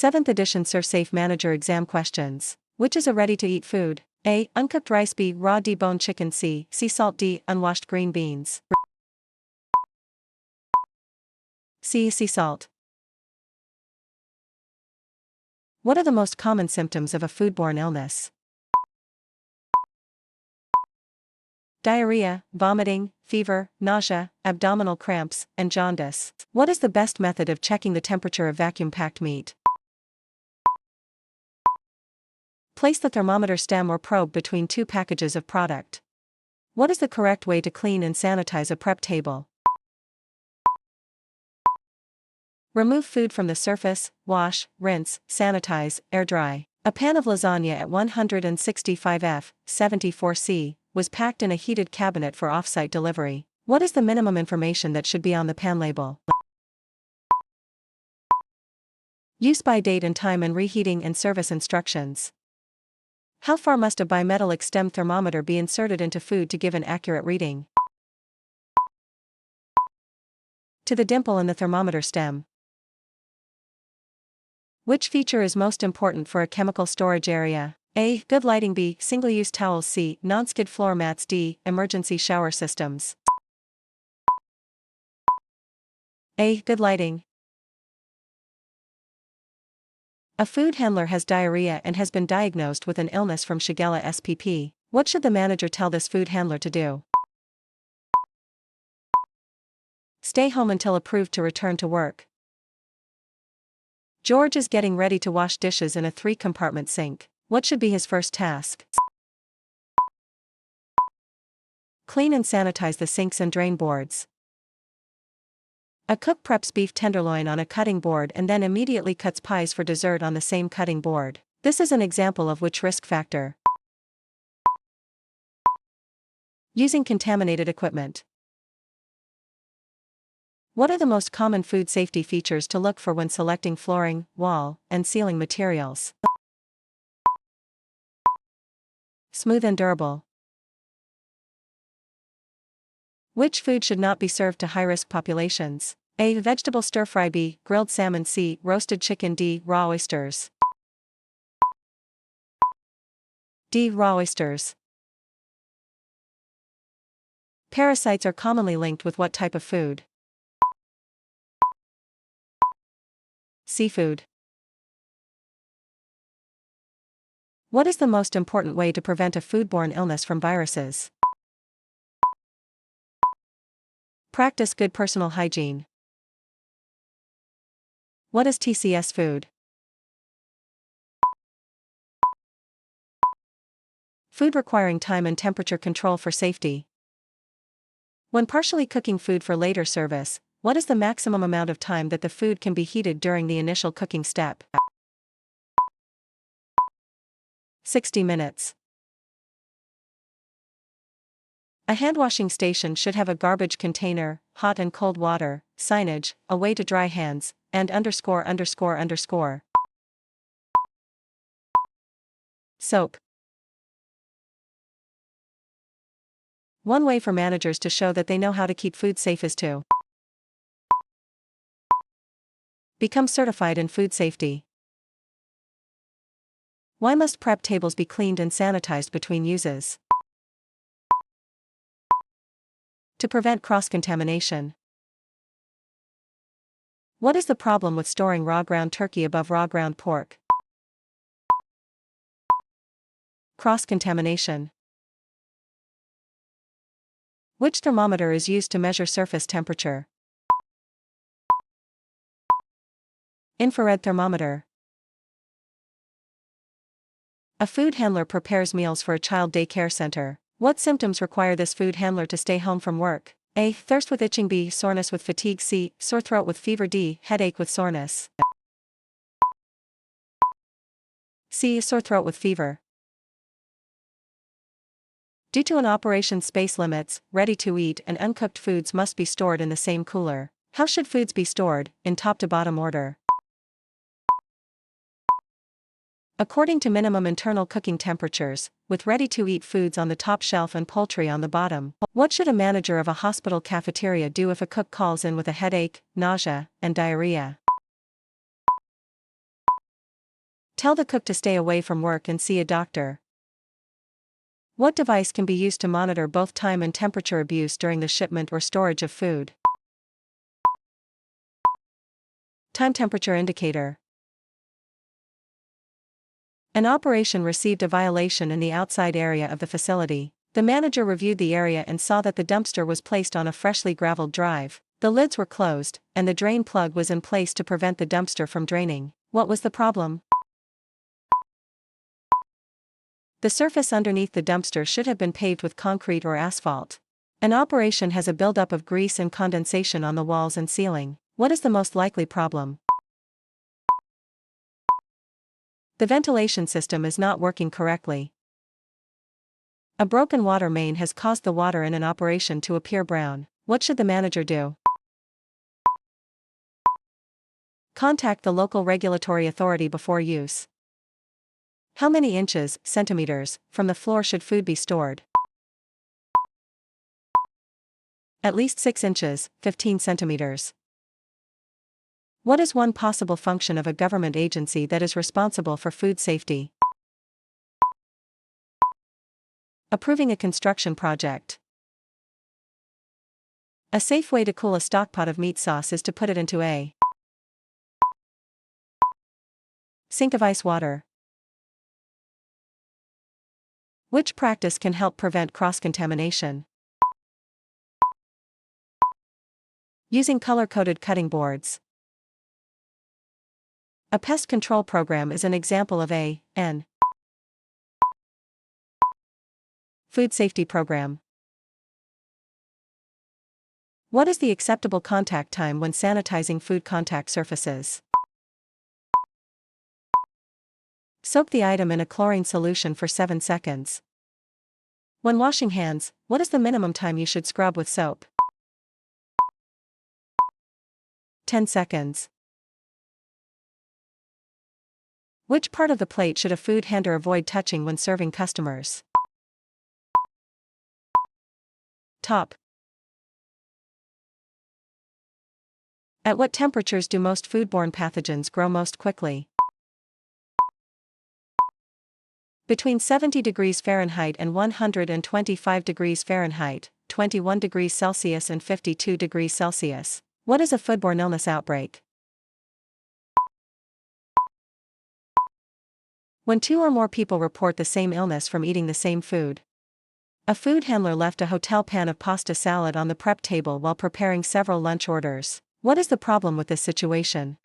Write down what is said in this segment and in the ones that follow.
7th Edition ServSafe Manager Exam questions. Which is a ready-to-eat food? A. Uncooked rice. B. Raw deboned chicken. C. Sea salt. D. Unwashed green beans. C. Sea salt. What are the most common symptoms of a foodborne illness? Diarrhea, vomiting, fever, nausea, abdominal cramps, and jaundice. What is the best method of checking the temperature of vacuum-packed meat? Place the thermometer stem or probe between two packages of product. What is the correct way to clean and sanitize a prep table? Remove food from the surface, wash, rinse, sanitize, air dry. A pan of lasagna at 165 F, 74 C, was packed in a heated cabinet for off-site delivery. What is the minimum information that should be on the pan label? Use by date and time and reheating and service instructions. How far must a bimetallic stem thermometer be inserted into food to give an accurate reading? To the dimple in the thermometer stem. Which feature is most important for a chemical storage area? A. Good lighting. B. Single-use towels. C. Non-skid floor mats. D. Emergency shower systems. A. Good lighting. A food handler has diarrhea and has been diagnosed with an illness from Shigella SPP. What should the manager tell this food handler to do? Stay home until approved to return to work. George is getting ready to wash dishes in a 3-compartment sink. What should be his first task? Clean and sanitize the sinks and drain boards. A cook preps beef tenderloin on a cutting board and then immediately cuts pies for dessert on the same cutting board. This is an example of which risk factor? Using contaminated equipment. What are the most common food safety features to look for when selecting flooring, wall, and ceiling materials? Smooth and durable. Which food should not be served to high-risk populations? A. Vegetable stir-fry. B. Grilled salmon. C. Roasted chicken. D. Raw oysters. D. Raw oysters. Parasites are commonly linked with what type of food? Seafood. What is the most important way to prevent a foodborne illness from viruses? Practice good personal hygiene. What is TCS food? Food requiring time and temperature control for safety. When partially cooking food for later service, what is the maximum amount of time that the food can be heated during the initial cooking step? 60 minutes. A hand-washing station should have a garbage container, hot and cold water, signage, a way to dry hands, and _____. Soap. One way for managers to show that they know how to keep food safe is to become certified in food safety. Why must prep tables be cleaned and sanitized between uses? To prevent cross-contamination. What is the problem with storing raw ground turkey above raw ground pork? Cross-contamination. Which thermometer is used to measure surface temperature? Infrared thermometer. A food handler prepares meals for a child daycare center. What symptoms require this food handler to stay home from work? A. Thirst with itching. B. Soreness with fatigue. C. Sore throat with fever. D. Headache with soreness. C. Sore throat with fever. Due to an operation's space limits, ready-to-eat and uncooked foods must be stored in the same cooler. How should foods be stored, in top to bottom order? According to minimum internal cooking temperatures, with ready-to-eat foods on the top shelf and poultry on the bottom. What should a manager of a hospital cafeteria do if a cook calls in with a headache, nausea, and diarrhea? Tell the cook to stay away from work and see a doctor. What device can be used to monitor both time and temperature abuse during the shipment or storage of food? Time temperature indicator. An operation received a violation in the outside area of the facility. The manager reviewed the area and saw that the dumpster was placed on a freshly graveled drive. The lids were closed, and the drain plug was in place to prevent the dumpster from draining. What was the problem? The surface underneath the dumpster should have been paved with concrete or asphalt. An operation has a buildup of grease and condensation on the walls and ceiling. What is the most likely problem? The ventilation system is not working correctly. A broken water main has caused the water in an operation to appear brown. What should the manager do? Contact the local regulatory authority before use. How many inches, centimeters, from the floor should food be stored? At least 6 inches, 15 centimeters. What is one possible function of a government agency that is responsible for food safety? Approving a construction project. A safe way to cool a stockpot of meat sauce is to put it into a sink of ice water. Which practice can help prevent cross-contamination? Using color-coded cutting boards. A pest control program is an example of an food safety program. What is the acceptable contact time when sanitizing food contact surfaces? Soak the item in a chlorine solution for 7 seconds. When washing hands, what is the minimum time you should scrub with soap? 10 seconds. Which part of the plate should a food handler avoid touching when serving customers? Top. At what temperatures do most foodborne pathogens grow most quickly? Between 70 degrees Fahrenheit and 125 degrees Fahrenheit, 21 degrees Celsius and 52 degrees Celsius. What is a foodborne illness outbreak? When 2 or more people report the same illness from eating the same food. A food handler left a hotel pan of pasta salad on the prep table while preparing several lunch orders. What is the problem with this situation?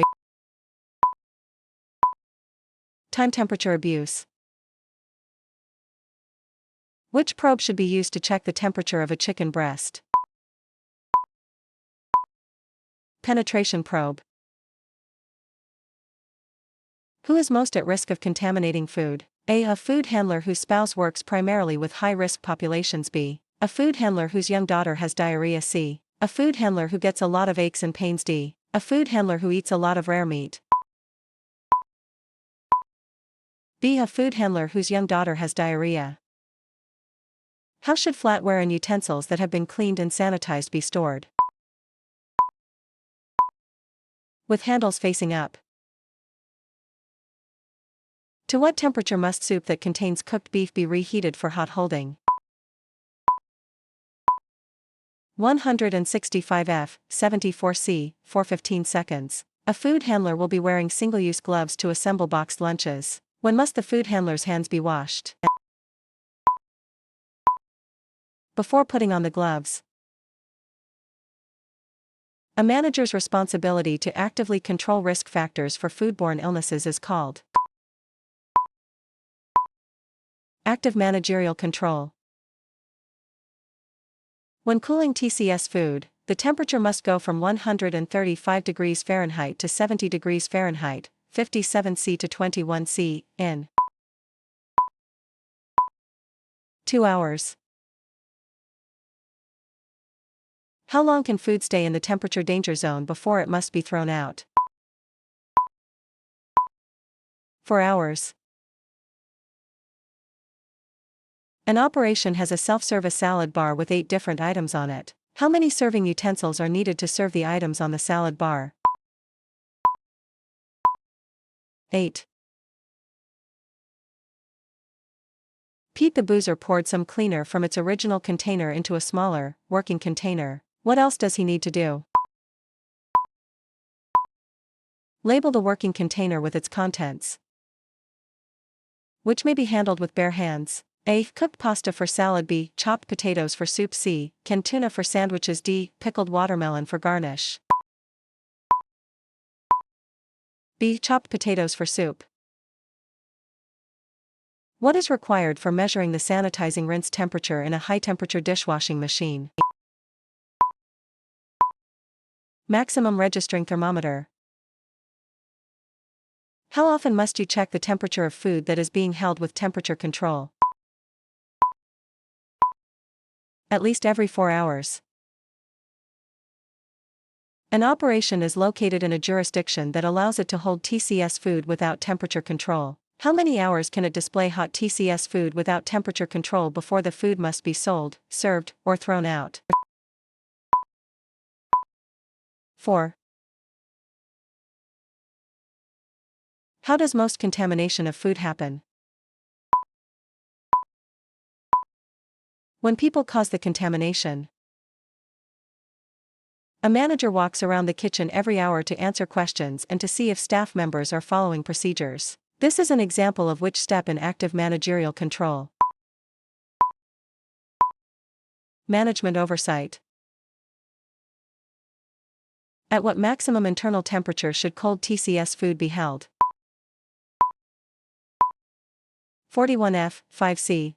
Time temperature abuse. Which probe should be used to check the temperature of a chicken breast? Penetration probe. Who is most at risk of contaminating food? A. A food handler whose spouse works primarily with high-risk populations. B. A food handler whose young daughter has diarrhea. C. A food handler who gets a lot of aches and pains. D. A food handler who eats a lot of rare meat. B. A food handler whose young daughter has diarrhea. How should flatware and utensils that have been cleaned and sanitized be stored? With handles facing up. To what temperature must soup that contains cooked beef be reheated for hot holding? 165 F, 74 C, for 15 seconds. A food handler will be wearing single-use gloves to assemble boxed lunches. When must the food handler's hands be washed? Before putting on the gloves. A manager's responsibility to actively control risk factors for foodborne illnesses is called active managerial control. When cooling TCS food, the temperature must go from 135 degrees Fahrenheit to 70 degrees Fahrenheit, 57 C to 21 C, in 2 hours. How long can food stay in the temperature danger zone before it must be thrown out? 4 hours. An operation has a self-service salad bar with 8 different items on it. How many serving utensils are needed to serve the items on the salad bar? 8. Pete the Boozer poured some cleaner from its original container into a smaller, working container. What else does he need to do? Label the working container with its contents, which may be handled with bare hands. A. Cooked pasta for salad. B. Chopped potatoes for soup. C. Canned tuna for sandwiches. D. Pickled watermelon for garnish. B. Chopped potatoes for soup. What is required for measuring the sanitizing rinse temperature in a high-temperature dishwashing machine? Maximum registering thermometer. How often must you check the temperature of food that is being held with temperature control? At least every 4 hours. An operation is located in a jurisdiction that allows it to hold TCS food without temperature control. How many hours can it display hot TCS food without temperature control before the food must be sold, served, or thrown out? 4. How does most contamination of food happen? When people cause the contamination. A manager walks around the kitchen every hour to answer questions and to see if staff members are following procedures. This is an example of which step in active managerial control? Management oversight. At what maximum internal temperature should cold TCS food be held? 41°F, 5°C.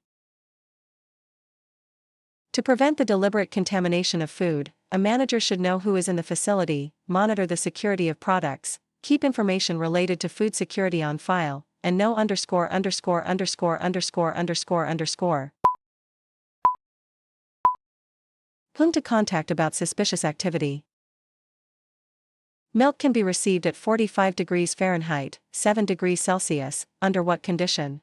To prevent the deliberate contamination of food, a manager should know who is in the facility, monitor the security of products, keep information related to food security on file, and know whom to contact about suspicious activity. Milk can be received at 45 degrees Fahrenheit, 7 degrees Celsius, under what condition?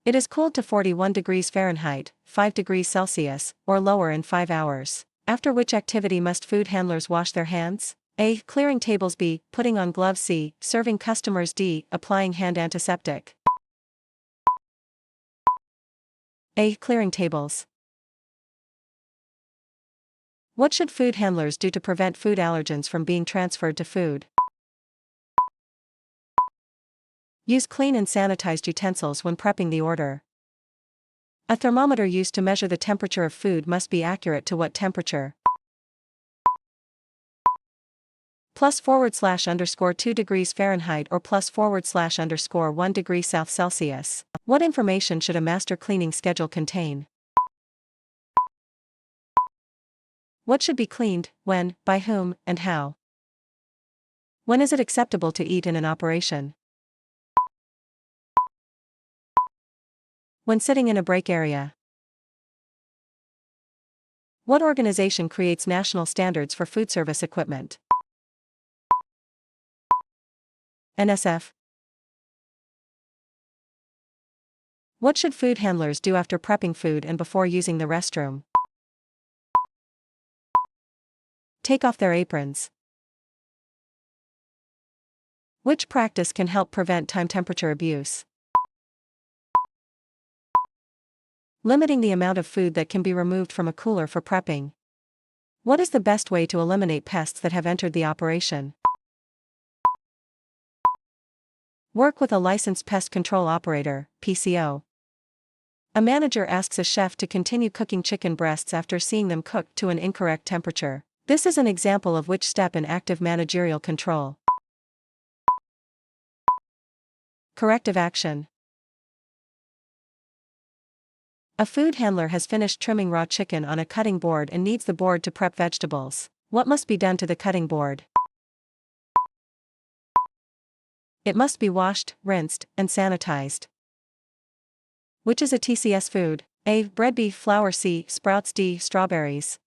It is cooled to 41 degrees Fahrenheit, 5 degrees Celsius, or lower in 5 hours. After which activity must food handlers wash their hands? A. Clearing tables. B. Putting on gloves. C. Serving customers. D. Applying hand antiseptic. A. Clearing tables. What should food handlers do to prevent food allergens from being transferred to food? Use clean and sanitized utensils when prepping the order. A thermometer used to measure the temperature of food must be accurate to what temperature? +/_2 degrees Fahrenheit or +/_1 degree South Celsius. What information should a master cleaning schedule contain? What should be cleaned, when, by whom, and how? When is it acceptable to eat in an operation? When sitting in a break area. What organization creates national standards for food service equipment? NSF. What should food handlers do after prepping food and before using the restroom? Take off their aprons. Which practice can help prevent time-temperature abuse? Limiting the amount of food that can be removed from a cooler for prepping. What is the best way to eliminate pests that have entered the operation? Work with a licensed pest control operator, PCO. A manager asks a chef to continue cooking chicken breasts after seeing them cooked to an incorrect temperature. This is an example of which step in active managerial control? Corrective action. A food handler has finished trimming raw chicken on a cutting board and needs the board to prep vegetables. What must be done to the cutting board? It must be washed, rinsed, and sanitized. Which is a TCS food? A. Bread. B. Flour. C. Sprouts. D. Strawberries.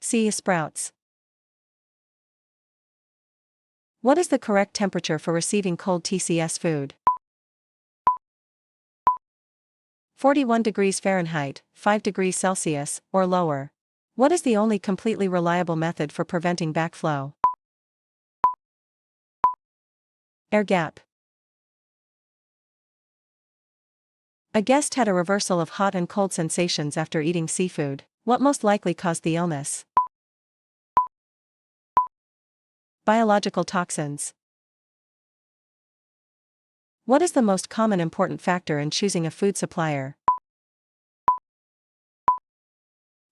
C. Sprouts. What is the correct temperature for receiving cold TCS food? 41 degrees Fahrenheit, 5 degrees Celsius, or lower. What is the only completely reliable method for preventing backflow? Air gap. A guest had a reversal of hot and cold sensations after eating seafood. What most likely caused the illness? Biological toxins. What is the most common important factor in choosing a food supplier?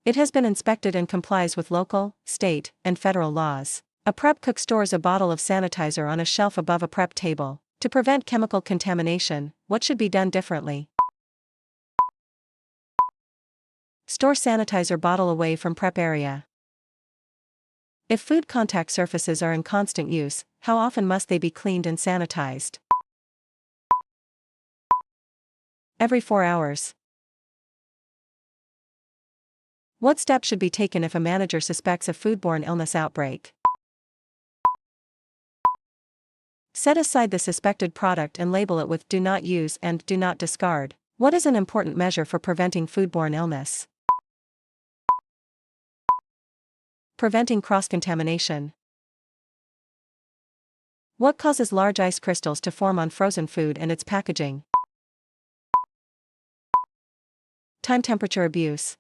It has been inspected and complies with local, state, and federal laws. A prep cook stores a bottle of sanitizer on a shelf above a prep table. To prevent chemical contamination, what should be done differently? Store sanitizer bottle away from prep area. If food contact surfaces are in constant use, how often must they be cleaned and sanitized? Every 4 hours. What steps should be taken if a manager suspects a foodborne illness outbreak? Set aside the suspected product and label it with "Do not use" and "Do not discard." What is an important measure for preventing foodborne illness? Preventing cross-contamination. What causes large ice crystals to form on frozen food and its packaging? Time temperature abuse.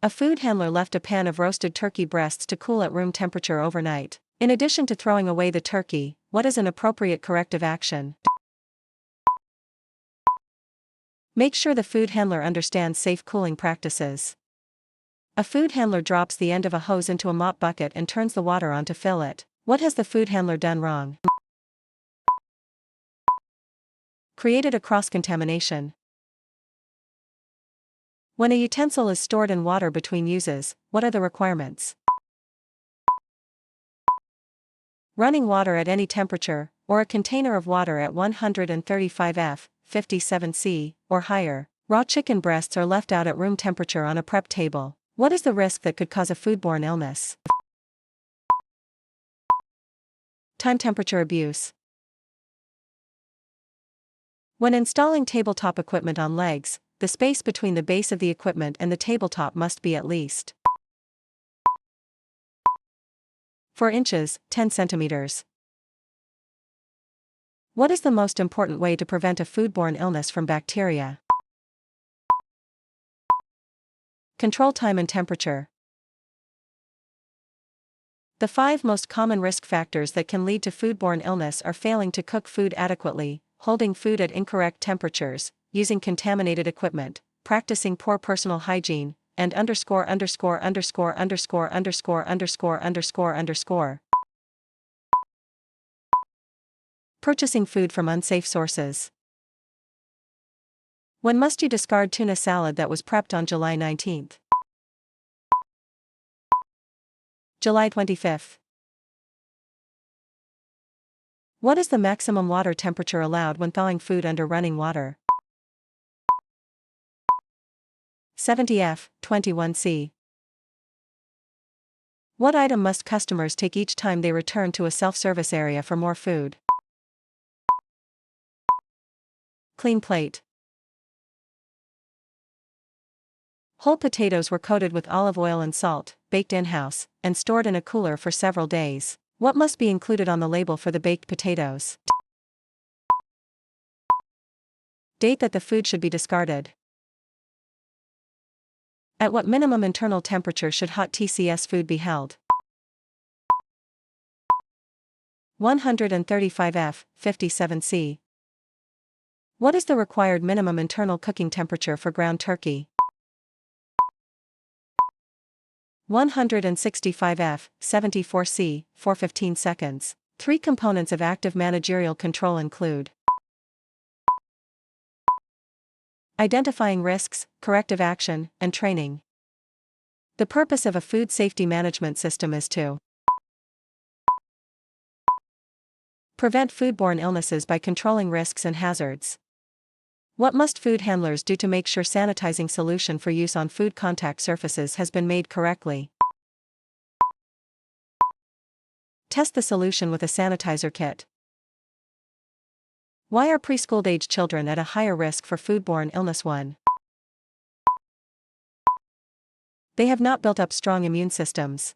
A food handler left a pan of roasted turkey breasts to cool at room temperature overnight. In addition to throwing away the turkey, what is an appropriate corrective action? Make sure the food handler understands safe cooling practices. A food handler drops the end of a hose into a mop bucket and turns the water on to fill it. What has the food handler done wrong? Created a cross-contamination. When a utensil is stored in water between uses, what are the requirements? Running water at any temperature, or a container of water at 135 F, 57 C, or higher. Raw chicken breasts are left out at room temperature on a prep table. What is the risk that could cause a foodborne illness? Time temperature abuse. When installing tabletop equipment on legs, the space between the base of the equipment and the tabletop must be at least 4 inches, 10 centimeters. What is the most important way to prevent a foodborne illness from bacteria? Control time and temperature. The 5 most common risk factors that can lead to foodborne illness are failing to cook food adequately, holding food at incorrect temperatures, using contaminated equipment, practicing poor personal hygiene, and underscore. Purchasing food from unsafe sources. When must you discard tuna salad that was prepped on July 19th? July 25th. What is the maximum water temperature allowed when thawing food under running water? 70 F, 21 C. What item must customers take each time they return to a self-service area for more food? Clean plate. Whole potatoes were coated with olive oil and salt, baked in-house, and stored in a cooler for several days. What must be included on the label for the baked potatoes? Date that the food should be discarded. At what minimum internal temperature should hot TCS food be held? 135 F, 57 C. What is the required minimum internal cooking temperature for ground turkey? 165 F, 74 C, for 15 seconds. 3 components of active managerial control include identifying risks, corrective action, and training. The purpose of a food safety management system is to prevent foodborne illnesses by controlling risks and hazards. What must food handlers do to make sure sanitizing solution for use on food contact surfaces has been made correctly? Test the solution with a sanitizer kit. Why are preschool-age children at a higher risk for foodborne illness? 1. They have not built up strong immune systems.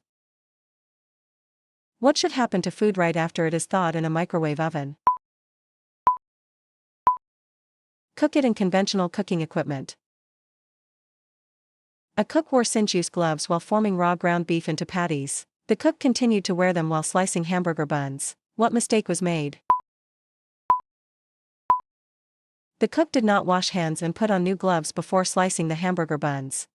What should happen to food right after it is thawed in a microwave oven? Cook it in conventional cooking equipment. A cook wore singe-use gloves while forming raw ground beef into patties. The cook continued to wear them while slicing hamburger buns. What mistake was made? The cook did not wash hands and put on new gloves before slicing the hamburger buns.